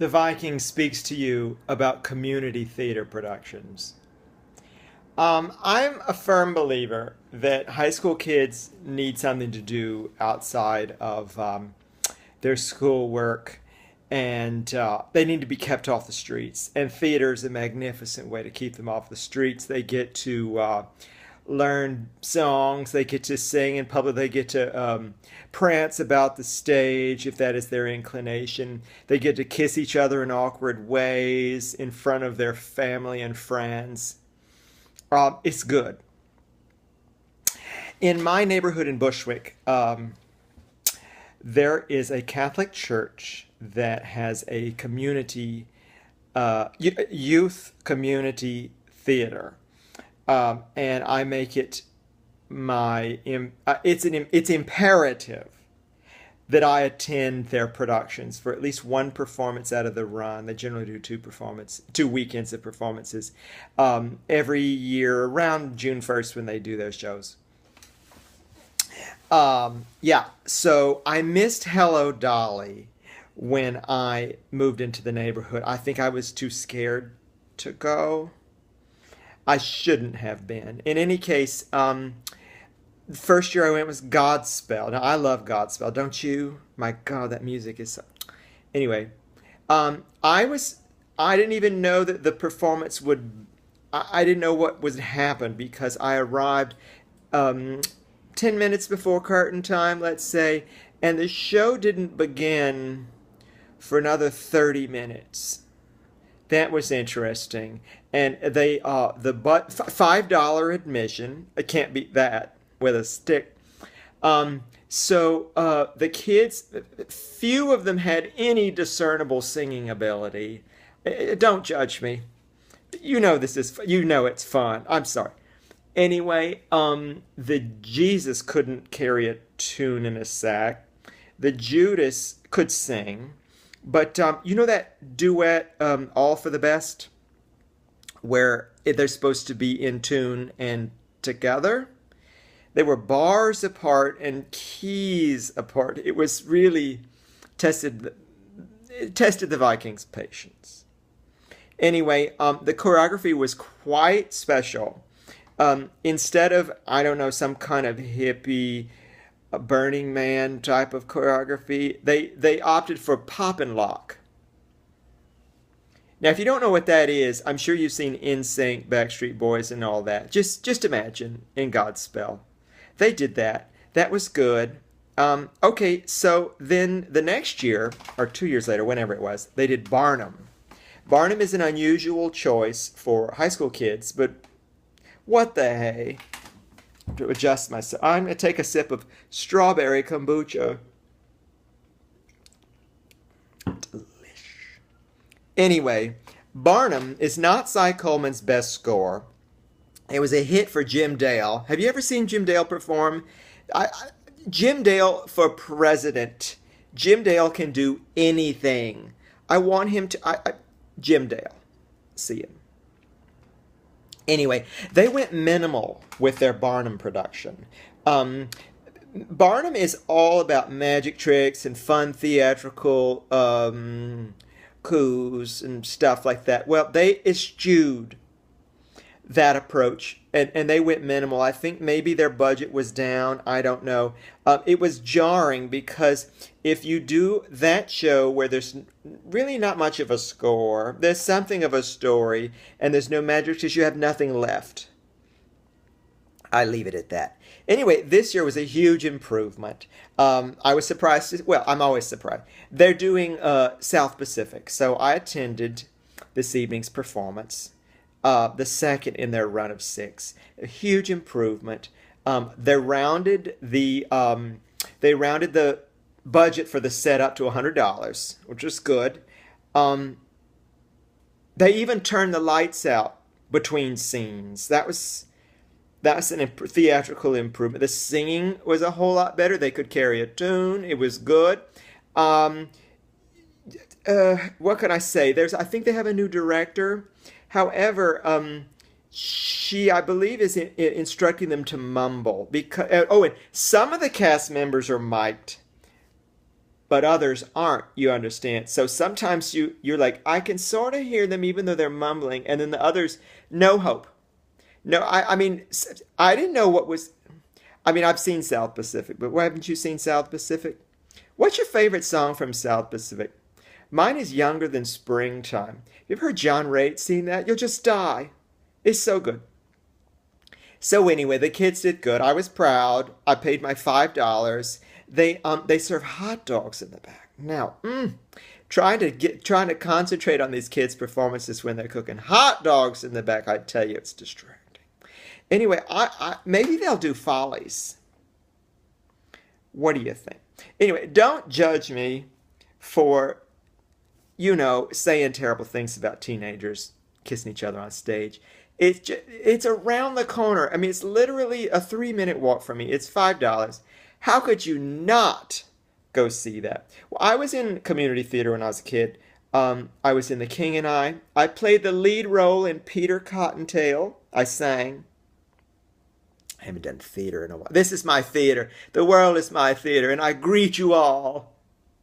The Viking speaks to you about community theater productions. I'm a firm believer that high school kids need something to do outside of their schoolwork, and they need to be kept off the streets. And theater is a magnificent way to keep them off the streets. They get to learn songs, they get to sing in public, they get to prance about the stage if that is their inclination. They get to kiss each other in awkward ways in front of their family and friends. It's good. In my neighborhood in Bushwick, there is a Catholic church that has a community, youth community theater. And I make it it's imperative that I attend their productions for at least one performance out of the run. They generally do two weekends of performances every year around June 1st when they do their shows. Yeah, so I missed Hello Dolly when I moved into the neighborhood. I think I was too scared to go. I shouldn't have been. In any case, the first year I went was Godspell. Now, I love Godspell, don't you? My God, that music is so... Anyway, I didn't even know that the performance would... I didn't know what would happen because I arrived 10 minutes before curtain time, let's say, and the show didn't begin for another 30 minutes. That was interesting. And they $5 admission. I can't beat that with a stick. So the kids, few of them had any discernible singing ability. Don't judge me. You know it's fun. I'm sorry. Anyway, the Jesus couldn't carry a tune in a sack. The Judas could sing. But you know that duet, All for the Best, where they're supposed to be in tune and together? They were bars apart and keys apart. It was really it tested the Vikings' patience. Anyway, the choreography was quite special. Instead of, I don't know, some kind of hippie Burning Man type of choreography, they opted for pop and lock. Now, if you don't know what that is, I'm sure you've seen NSYNC, Backstreet Boys, and all that. Just imagine in Godspell. They did that. That was good. Okay, so then the next year, or 2 years later, whenever it was, they did Barnum. Barnum is an unusual choice for high school kids, but what the hey? To adjust myself. I'm going to take a sip of strawberry kombucha. Delish. Anyway, Barnum is not Cy Coleman's best score. It was a hit for Jim Dale. Have you ever seen Jim Dale perform? Jim Dale for president. Jim Dale can do anything. I want him to... Jim Dale. See him. Anyway, they went minimal with their Barnum production. Barnum is all about magic tricks and fun theatrical coups and stuff like that. Well, they eschewed that approach, and they went minimal. I think maybe their budget was down. I don't know. It was jarring because if you do that show where there's really not much of a score, there's something of a story, and there's no magic tricks, you have nothing left. I leave it at that. Anyway, this year was a huge improvement. I was surprised. Well, I'm always surprised. They're doing South Pacific, so I attended this evening's performance. The second in their run of 6. A huge improvement. They rounded the budget for the set up to $100, which was good. They even turned the lights out between scenes. That was a theatrical improvement. The singing was a whole lot better. They could carry a tune. It was good. What can I say? I think they have a new director. However, she, I believe, is instructing them to mumble. And some of the cast members are mic'd. but others aren't, you understand. So sometimes you're like, I can sort of hear them even though they're mumbling, and then the others, no hope. No, I mean, I didn't know what was. I mean, I've seen South Pacific, but why haven't you seen South Pacific? What's your favorite song from South Pacific? Mine is Younger Than Springtime. You've heard John Raitt sing that? You'll just die. It's so good. So anyway, the kids did good. I was proud. I paid my $5. They serve hot dogs in the back. Now, trying to concentrate on these kids' performances when they're cooking hot dogs in the back, I tell you, it's distracting. Anyway, I maybe they'll do Follies. What do you think? Anyway, don't judge me for, saying terrible things about teenagers kissing each other on stage. It's around the corner. I mean, it's literally a 3-minute walk from me. It's $5. How could you not go see that? Well, I was in community theater when I was a kid. I was in The King and I. I played the lead role in Peter Cottontail. I sang. I haven't done theater in a while. This is my theater. The world is my theater, and I greet you all.